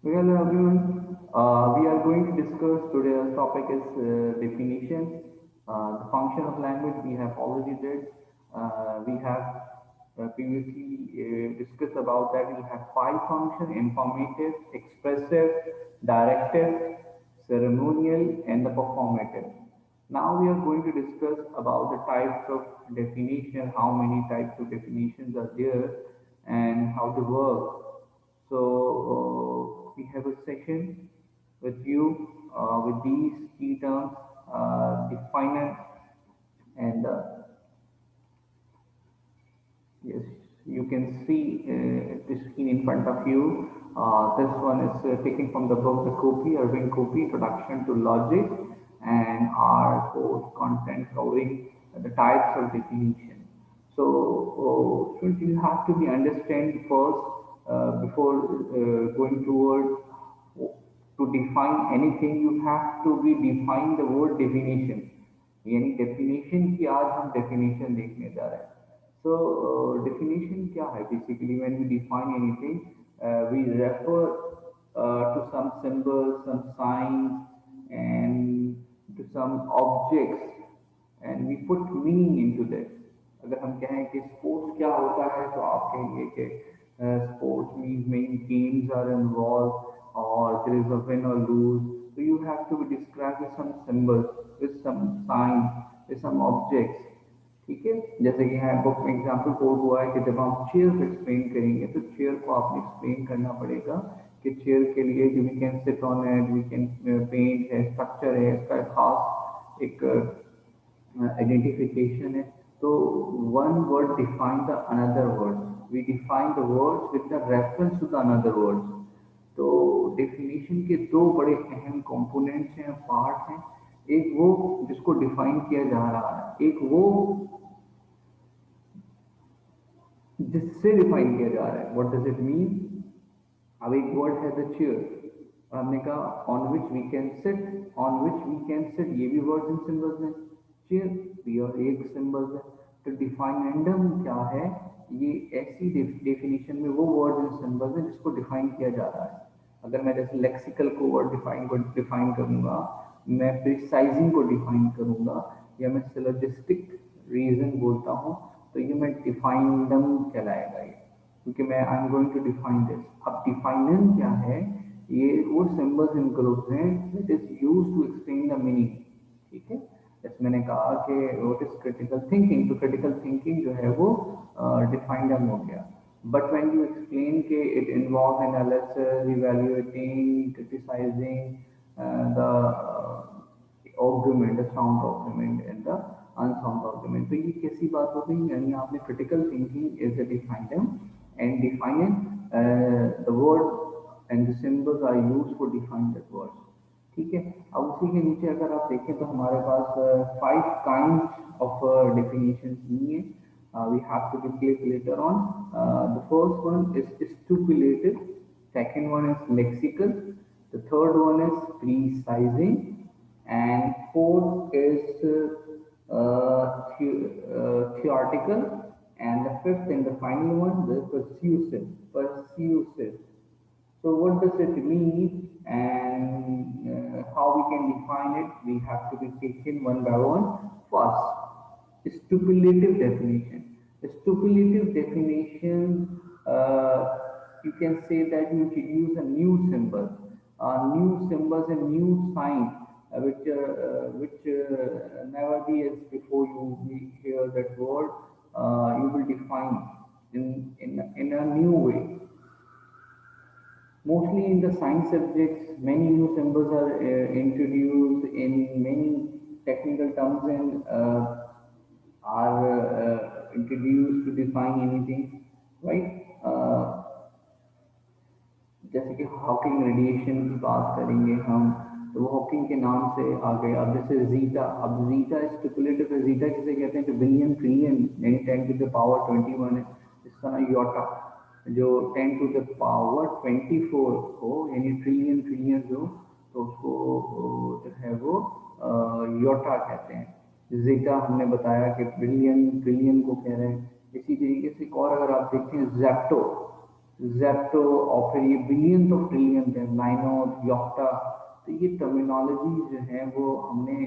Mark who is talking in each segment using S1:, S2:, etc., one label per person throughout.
S1: Well, everyone, we are going to discuss today's topic is definition. The function of language we have already did. We have previously discussed about that. We have five functions: informative, expressive, directive, ceremonial, and the performative. Now we are going to discuss about the types of definition, how many types of definitions are there, and how to work. So we have a session with you with these key terms, definer and yes, you can see the screen in front of you. This one is taken from the book The Copy, Irving Copy, Introduction to Logic, and our course content covering the types of definition. So, students, you have to be understand first before going toward to define anything. You have to be define the word definition. यानी definition की आज हम definition देखने जा रहे हैं. So definition क्या है? Basically, when we define anything, we refer to some symbols, some signs, and to some objects, and we put meaning into that. अगर हम कहें कि स्पोर्ट्स क्या होता है तो आप कहेंगे कि sports means many games are involve or there is a win or lose. So you have to be described with some symbols, with some signs, with some objects. ठीक है, जैसे कि यहाँ बुक में एग्जाम्पल कोड हुआ है कि जब हम चेयर को एक्सप्लेन करेंगे तो चेयर को आपने एक्सप्लेन करना पड़ेगा कि चेयर के लिए we can sit on it, we can paint है, स्ट्रक्चर है, इसका खास एक identification है. So one word define the another word. We define the words with the reference to the another words. तो डेफिनेशन के दो बड़े अहम कंपोनेंट्स हैं, पार्ट हैं. एक वो जिसको डिफाइन किया जा रहा है, एक वो जिससे डिफाइन किया जा रहा है. What does it mean? अब एक वर्ड है द चेयर, हमने कहा on which we can sit, on which we can sit, ये भी वर्ड्स एंड सिंबल्स हैं. चेयर भी और एक सिंबल है. तो डिफाइनेंडम क्या है? ये ऐसी डेफिनेशन में वो वर्ड्स एंड सिंबल्स हैं जिसको डिफाइन किया जा रहा है. अगर मैं जैसे लेक्सिकल को वर्ड डिफाइन करूंगा, मैं प्रिसाइजिंग को डिफाइन करूंगा, या मैं सिलोजिस्टिक रीजन बोलता हूँ, तो ये मैं डिफाइंडम कहलाएगा ये, क्योंकि मैं I am going to define this. अब डिफाइनम क्या है? ये वो सिंबल्स एंड ग्रुप्स हैं that is use to explain the meaning. ठीक है, जैसे मैंने कहा कि व्हाट इज क्रिटिकल थिंकिंग, तो क्रिटिकल थिंकिंग जो है वो डिफाइंडम हो गया. बट व्हेन यू एक्सप्लेन के it involve analysis, evaluating, criticising the argument, the sound argument and the unsound argument, तो ये कैसी बात हो गई? यानी आपने critical thinking is the definiendum and define the word and the symbols are used for define that word. ठीक है, अब उसी के नीचे अगर आप देखें तो हमारे पास फाइव काइंड ऑफ डेफिनेशन दी है. We have to be click letter on. The first one is stipulative, second one is lexical, the third one is precising, and fourth is theoretical, and the fifth and the final one, the persuasive. Persuasive. So what does it mean, and how we can define it? We have to be taken one by one. First, stipulative definition. The stipulative definition, you can say that you introduce a new symbol, new symbols and new signs, which never be as before you hear that word. You will define in a new way. Mostly in the science subjects, many new symbols are introduced in many technical terms and are introduced to define anything, right? जैसे कि Hawking radiation की बात करेंगे हम, तो वो Hawking के नाम से आ गए. अब जैसे जीटा, अब जीटा स्पेकुलेटिव है. जीटा किसे कहते हैं? कि बिलियन ट्रिलियन यानी 10 to the power 21 है. इसका ना योटा, जो 10 to the power 24 हो यानी ट्रिलियन ट्रिलियन जो, तो उसको जो है वो योटा कहते हैं. जीटा हमने बताया कि बिलियन ट्रिलियन को कह रहे हैं. इसी तरीके से एक और अगर आप देखें, जैप्टो. जेप्टो, और फिर ये बिलियंस ऑफ ट्रिलियंस है, लाइनोड, योक्टा। तो ये टर्मिनोलॉजी जो है वो हमने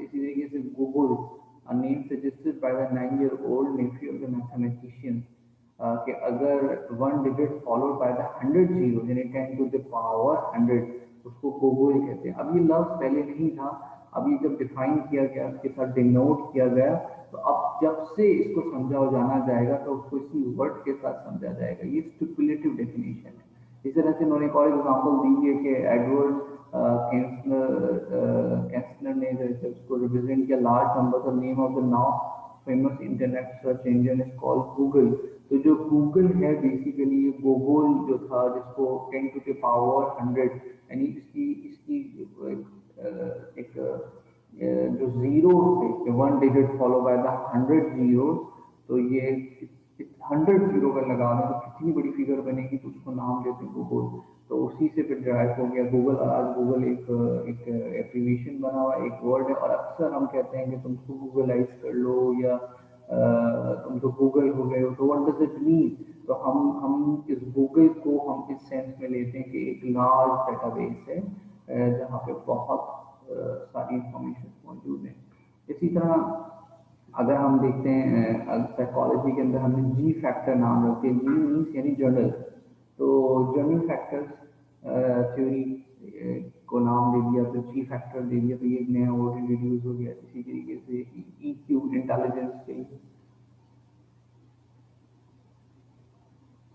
S1: इसी तरीके से Google, a name suggested by the 9-year-old nephew of the mathematician, कि अगर 1 digit followed by the 100 zero यानी 10 to the power 100, उसको गूगल कहते हैं। अब ये लफ्ज पहले नहीं था, अब ये जब डिफाइन किया गया, उसके साथ डिनोट किया गया, तो अब जब से इसको समझा हो जाना जाएगा तो उसको इसी वर्ड के साथ समझा जाएगा। ये स्टिपुलेटिव डेफिनेशन है। इस तरह से उन्होंने एक और एग्जाम्पल दी है कि एडवर्ड कैंसलर ने जब उसको रिप्रेजेंट किया large number, the name of the now famous internet search engine is called Google. तो जो गूगल है बेसिकली ये गूगल जो था, जिसको 10 to the power 100 यानी इसकी इसकी एक जो जीरो थे, 1 digit follow by the 100 zero, तो ये 100 जीरो का लगाने तो कितनी बड़ी फिगर बनेगी, तो उसको नाम देते हैं गूगल। तो उसी से फिर ड्राइव हो गया गूगल। आज गूगल एक एक एप्लीकेशन बना हुआ एक वर्ड है, और अक्सर हम कहते हैं कि तुम उसको गूगलाइज कर लो, या तुम तो गूगल हो गए हो। तो व्हाट डज इट मीन? तो हम इस गूगल को हम इस सेंस में लेते हैं कि एक लार्ज डेटाबेस है जहाँ पे बहुत सारी इंफॉर्मेशन मौजूद है। इसी तरह अगर हम देखते हैं साइकोलॉजी के अंदर हमने जी फैक्टर नाम रखते हैं। जी मीन्स यानी जर्नल। तो जर्नल फैक्टर्स थ्योरी को नाम दे दिया, तो जी फैक्टर दे दिया, तो ये एक नया वर्ड इंट्रोड्यूस हो गया। इसी तरीके से ईक्यू, इंटेलिजेंस के लिए।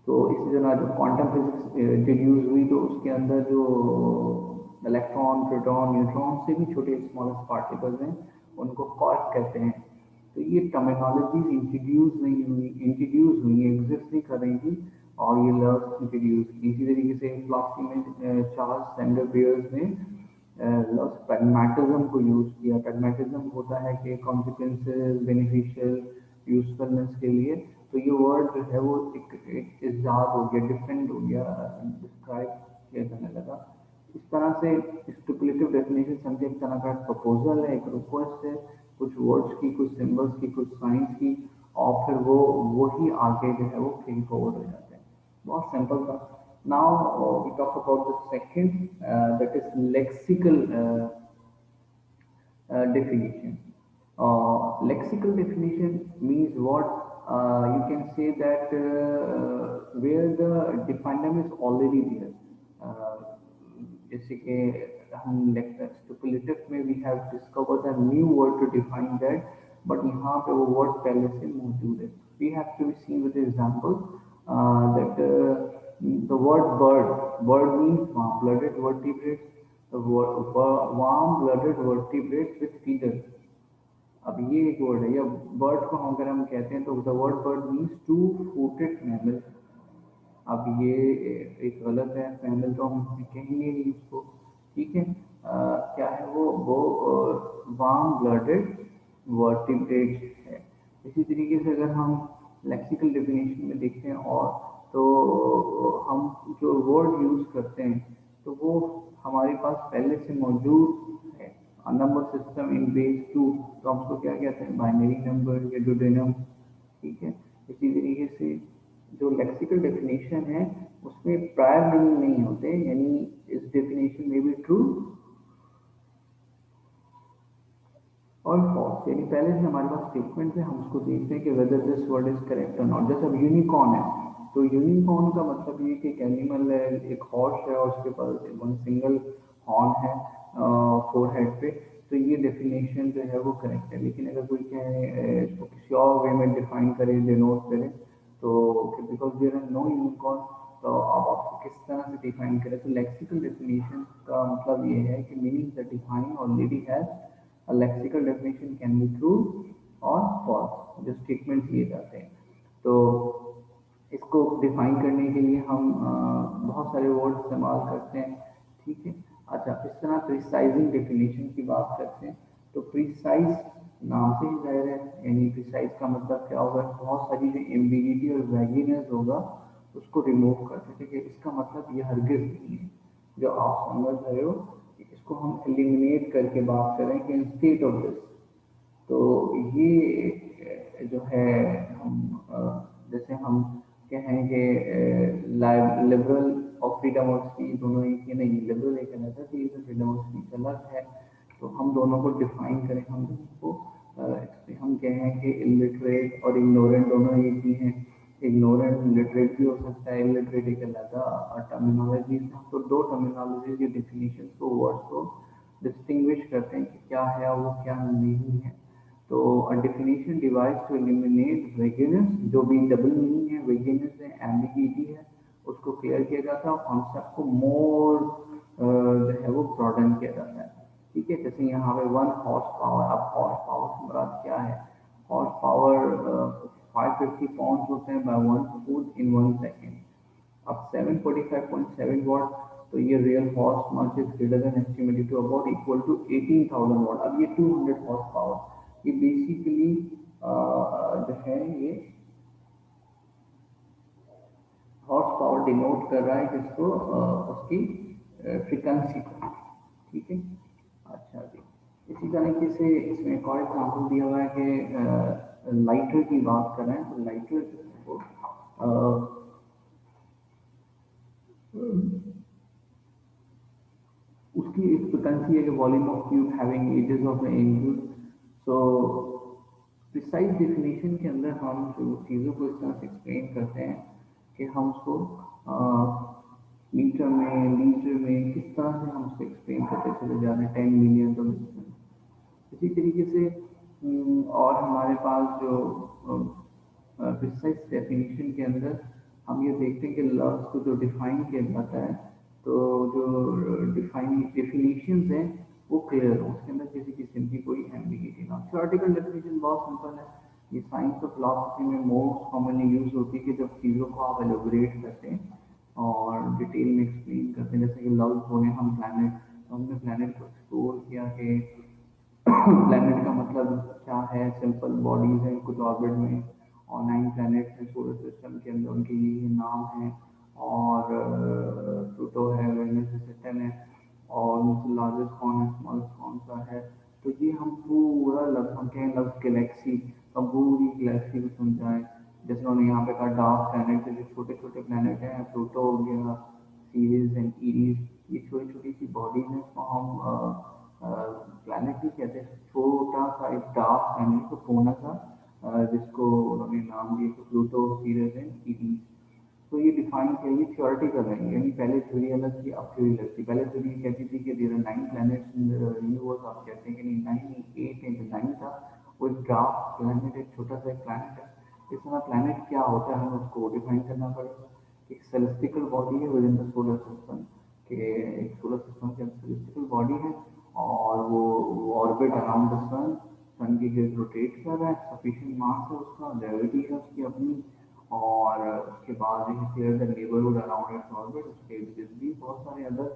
S1: तो इसी तरह जब क्वांटम फिजिक्स इंट्रोड्यूस हुई, तो उसके अंदर जो इलेक्ट्रॉन, प्रोटॉन, न्यूट्रॉन से भी छोटे स्मॉलेस्ट पार्टिकल्स हैं, उनको क्वार्क कहते हैं। तो ये टर्मिनोलॉजीज इंट्रोड्यूस हुई एग्जिस्ट नहीं कर रही थी, और ये लफ्ज इंट्रोड्यूस की। इसी तरीके से फिलॉसफी में चार्ल्स सैंडर बियर्स ने लफ्ज प्रैग्मेटिज्म को यूज किया। प्रैग्मेटिज्म होता है कि कॉन्सिक्वेंसेस, बेनिफिशियल, यूजफुलनेस के लिए। तो ये वर्ड जो है वो एक इजाद हो गया, डिफरेंट हो गया, डिस्क्राइब किया जाने लगा। इस तरह से स्पेकुलेटिव डेफिनेशन समझे एक तरह का प्रपोजल है, एक रिक्वेस्ट है, कुछ वर्ड्स की, कुछ सिंबल्स की, कुछ साइंस की, और फिर वो वही आगे जो है वो कैरी फॉरवर्ड हो जाते हैं। बहुत सिंपल था। Now we talk about the second, that is lexical definition. Lexical definition means what? You can say that where the definition is already there. जैसे कि हम स्पेकुलेटिव में we have discovered a new word to define that, but यहाँ पे वो word पहले से मौजूद है। We have to see with example that the word bird, bird means warm-blooded vertebrates, warm-blooded vertebrates with feather. अब ये एक वर्ड है, या बर्ड को अगर हम कहते हैं तो the word bird means two footed mammal. अब ये एक गलत है, मैमल तो हम कहेंगे ही उसको, ठीक है। क्या है वो वार्म ब्लडेड वर्टिब्रेट है। इसी तरीके से अगर हम लेक्सिकल डेफिनेशन में देखते हैं, और तो हम जो वर्ड यूज करते हैं तो वो हमारे पास पहले से मौजूद है। नंबर सिस्टम इन बेस 2, तो हम उसको क्या कहते हैं, बाइनरी नंबर या डुडेनम, ठीक है। इसी तरीके से जो लेक्सिकल डेफिनेशन है उसमें प्रायर मीनिंग नहीं होते, यानी इस डेफिनेशन में भी ट्रू और फॉल्स, यानी पहले से हमारे पास स्टेटमेंट है, हम उसको देखते हैं कि whether this word is correct और नॉट। जैसे अब यूनिकॉर्न है, तो यूनिकॉर्न का मतलब ये कि एक एनिमल है, एक हॉर्स है, और उसके पास वन सिंगल हॉर्न है फोरहेड पे, तो ये डेफिनेशन जो है वो करेक्ट है। लेकिन अगर कोई कहे इसको किसी और वे में डिफाइन करे, डिनोट करे, तो because there are no unicorn, तो अब आपको किस तरह से डिफाइन करें। तो लेक्सिकल डेफिनेशन का मतलब ये है कि meaning the define already has a lexical definition can be true or false, जो स्टेटमेंट दिए जाते हैं। तो इसको डिफाइन करने के लिए हम बहुत सारे वर्ड इस्तेमाल करते हैं, ठीक है। अच्छा, इस तरह प्रिसाइजिंग डेफिनेशन की बात करते हैं, तो प्रिसाइज नाम से ही जाहिर है, यानी प्रिसाइज का मतलब क्या होगा, बहुत सारी जो एम्बिगिटी और वैगीनेस होगा उसको रिमूव करते हैं, ठीक है। इसका मतलब ये हरगिज नहीं है जो आप समझ रहे हो, इसको हम एलिमिनेट करके बात करें कि इंस्टेड ऑफ दिस, तो ये जो है हम जैसे हम कहें कि लिबरल और फ्रीडम ऑफ स्पीच दोनों एक ही नहीं, लिबरल एक अलग है चीज़, फ्रीडम ऑफ स्पीच अलग है। तो हम दोनों को डिफाइन करें, हम दोनों को हम कहें कि इलिटरेट और इग्नोरेंट दोनों एक ही हैं। इग्नोरेंट लिटरेट भी हो सकता है, इलिटरेट एक अलग टर्मिनोलॉजी। तो दो टर्मिनोलॉजी के डिफिनीशन को, वर्ड्स को डिस्टिंग्विश करते हैं कि क्या है और वो क्या नहीं है। तो a definition device to eliminate vagueness, जो भी डबल मीनिंग है, वेगनेस है, एम्बिग्यूटी है, उसको क्लियर किया जाता है और कॉन्सेप्ट को मोर जो है वो ब्रॉडन किया जाता है। ठीक है, जैसे यहाँ पे 1 हॉर्स पावर। अब हॉर्स पावर से मुराद क्या है? हॉर्स पावर 550 पाउंड होते हैं बाय 1 फुट इन 1 सेकेंड। अब 745.7 वॉट, तो ये real horse mass is greater than estimated to about equal to 18,000 watt. अब ये 200 हॉर्स पावर, ये बेसिकली जो है ये हॉर्स पावर डिनोट कर रहा है किसको, उसकी फ्रीक्वेंसी को। ठीक है, अच्छा जी। इसी तरीके से इसमें एक और एग्जाम्पल दिया हुआ है कि लाइटर की बात कर रहे हैं, तो लाइटर जो है वो उसकी एक फ्रिक्वेंसी है कि volume of cube having edges of angle. So precise definition के अंदर हम जो चीज़ों को इस तरह से एक्सप्लेन करते हैं कि हम उसको मीटर में, लीटर में किस तरह से हम उसको एक्सप्लेन करते चले जा रहे हैं, 10 मिलियन तो इसी तरीके से और हमारे पास जो प्रिसाइज डेफिनेशन के अंदर हम ये देखते हैं कि लफ्ज़ को जो डिफाइन किया जाता है, तो जो डिफाइन डेफिनेशंस हैं वो क्लियर हो, उसके अंदर किसी किस्म की कोई एम्बिगिटी ना। थ्योरेटिकल डेफिनेशन बहुत सिंपल है, ये साइंस और फिलोसफी में मोस्ट कॉमनली यूज होती है कि जब चीज़ों को आप एलोबरेट करते हैं और डिटेल में एक्सप्लेन करते हैं। जैसे कि लफ्ज़ बोले हम प्लानट, तो हमने प्लानट को एक्सप्लोर किया कि प्लैनेट का मतलब क्या है, सिंपल बॉडीज हैं कुछ ऑर्बिट में, और 9 प्लैनेट हैं सोलर सिस्टम के अंदर, उनके ये नाम हैं। और प्लूटो है, वेनस है, सैटर्न है, और उनसे लार्जेस्ट कौन है, स्मॉलेस्ट कौन सा है। तो ये हम पूरा लफ्ज़, हम कहें लफ्ज़ गैलेक्सी, तो हम पूरी गैलेक्सी को समझाएं। जैसे उन्होंने यहाँ पे कहा डार्क प्लैनेट, जो छोटे छोटे प्लैनेट हैं, प्लूटो हो गया, सीरीज एंड ईरीज, ये छोटी छोटी सी बॉडीज हैं, इसको हम प्लैनेट ही कहते हैं। छोटा सा एक डार्क प्लैनेट को कोना सा, जिसको उन्होंने नाम दिया तो प्लूटो, सीरियस एंड ईरीज। तो ये डिफाइन किया, ये थ्योरेटिकल है, यानी पहले थ्योरी अलग थी, अब थ्योरी अलग थी। पहले थ्योरी कहती थी कि there are 9 planets in the universe, आप कहते हैं कि नहीं 9 नहीं 8 है, जो 9 था वो एक डार्क प्लैनेट, एक छोटा सा एक प्लैनेट है। इस तरह प्लैनेट क्या होता है हमें उसको डिफाइन करना पड़ेगा। एक सेलेस्टिकल बॉडी है with in the solar system, के एक सोलर सिस्टम के अंदर सेलेस्टिकल बॉडी है और वो ऑर्बिट अराउंड द सन, सन के गिर्द रोटेट कर रहा है, सफिशिएंट मास है उसका, ग्रेविटी है उसकी अपनी, और उसके बाद clear the neighbourhood around its orbit, उसके इर्द भी बहुत सारे अदर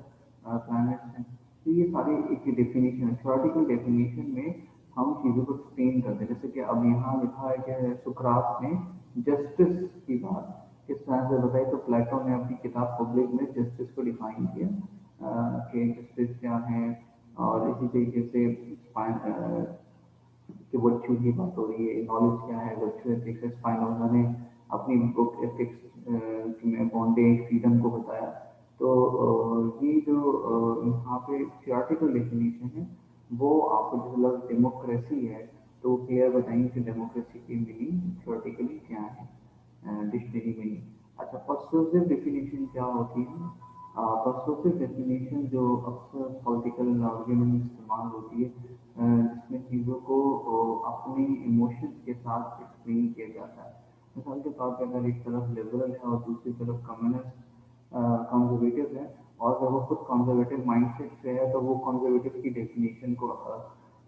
S1: प्लैनेट्स हैं। तो ये सारे एक डेफिनेशन है, थ्योरेटिकल डेफिनेशन में हम चीज़ों को एक्सप्लेन करते हैं। जैसे कि अब यहाँ लिखा है कि सुकरात ने जस्टिस की बात किस तरह से बताई, तो प्लेटो ने अपनी किताब पब्लिक में जस्टिस को डिफाइन किया कि जस्टिस क्या है। और इसी तरीके से कि वर्च्यू की बात हो रही है, नॉलेज क्या है, वर्च्यू एथिक्स, स्पाइनोजा ने अपनी बुक एथिक्स में बॉन्डेज फ्रीडम को बताया। तो ये जो यहाँ पे थियोरेटिकल डेफिनेशन है, वो आपको जो लफ्ज़ डेमोक्रेसी है, तो क्लियर बताएंगे कि डेमोक्रेसी की मीनिंग थियोरेटिकली क्या है, डिक्शनरी मीनिंग। अच्छा, पर्सुएसिव डेफिनेशन क्या होती है? पर्सुएसिव डेफिनेशन जो अक्सर पॉलिटिकल आर्ग्यूमेंट में इस्तेमाल होती है, जिसमें चीज़ों को अपने इमोशंस के साथ एक्सप्लेन किया जाता है। मिसाल के तौर पर अगर एक तरफ लिबरल है और दूसरी तरफ कम्युनिस्ट कंजर्वेटिव है, और अगर वो खुद कंजर्वेटिव माइंडसेट से है, तो वो कंजर्वेटिव की डेफिनेशन को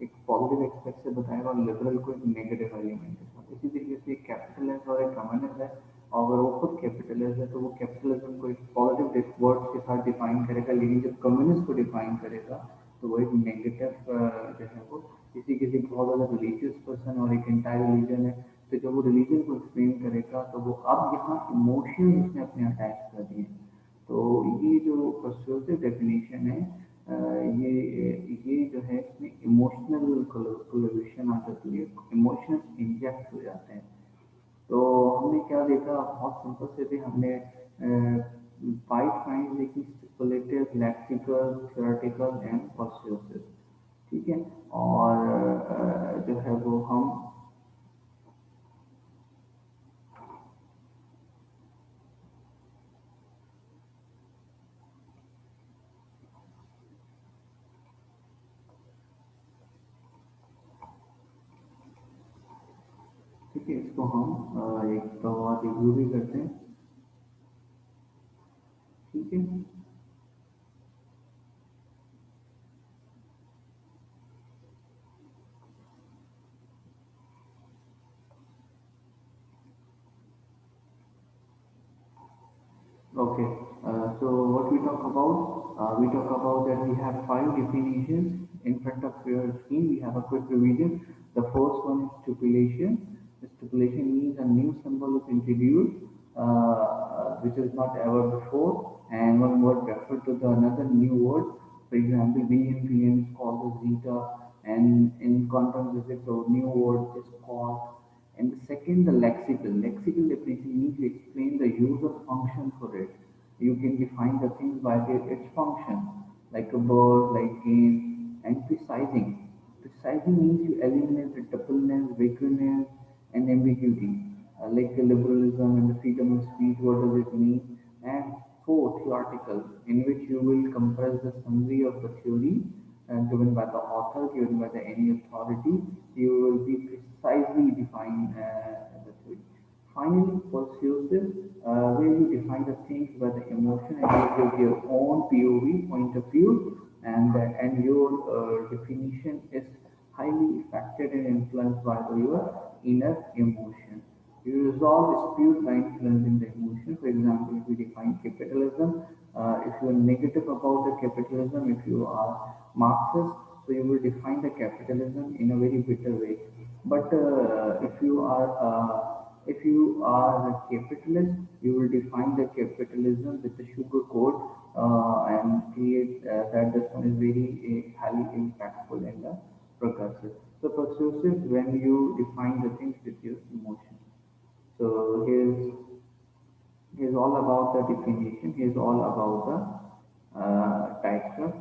S1: एक पॉजिटिव एस्पेक्ट से बताएगा और लिबरल को एक नेगेटिव एलिमेंट के साथ। इसी तरीके से एक कैपिटलिस्ट और एक कम्युनिस्ट है, और अगर वो खुद कैपिटलिस्ट है तो वो कैपिटलिज्म को एक पॉजिटिव वर्ड्स के साथ डिफाइन करेगा, लेकिन जब कम्युनिस्ट को डिफाइन करेगा तो वो एक नेगेटिव जो है वो किसी किसी बहुत ज़्यादा रिलीजियस पर्सन और एक एंटायर रिलीजन है, तो जब वो रिलीजन को एक्सप्लेन करेगा तो वो अब यहाँ इमोशन उसने अपने अटैच कर दिए। तो ये जो पर्सुएसिव डेफिनेशन है, ये जो है इसमें इमोशनल कोलैबोरेशन आ जाती है, इमोशंस इंजेक्ट हो जाते हैं। तो हमने क्या देखा, बहुत सिंपल से थे, हमने 5 काइंड देखी, स्टिपुलेटिव, लेक्सिकल, थ्योरेटिकल एंड पर्सुएसिव। ठीक है। और जो है वो हम, ठीक है, इसको हम एक तो और रिव्यू भी करते हैं। ठीक है। Okay, so what we talk about that we have 5 definitions in front of your screen. We have a quick revision. The first one is stipulation. The stipulation means a new symbol is introduced, which is not ever before, and one word referred to the another new word. For example, B in PM is called the zeta, and in quantum physics, the new word is called. And the second, the lexical. Lexical definition means you explain the use of function for it. You can define the things by its function, like a bird, like game, and precising. Precising means you eliminate the doubleness, vagueness, and ambiguity, like the liberalism and the freedom of speech. What does it mean? And fourth, theoretical, in which you will compress the summary of the theory given by the author, given by any authority. You will be precisely define the theory. Finally, persuasive, where you define the things by the emotion and you give your own POV, point of view, and your definition is highly affected and influenced by your inner emotion. You resolve dispute by influencing the emotion. For example, if you define capitalism, if you are negative about the capitalism, if you are Marxist, so you will define the capitalism in a very bitter way. But if you are a capitalist, you will define the capitalism with the sugar code and create that this one is very highly impactful and progressive. So persuasive when you define the things with your emotion. So here's all about the definition. Here's all about the types of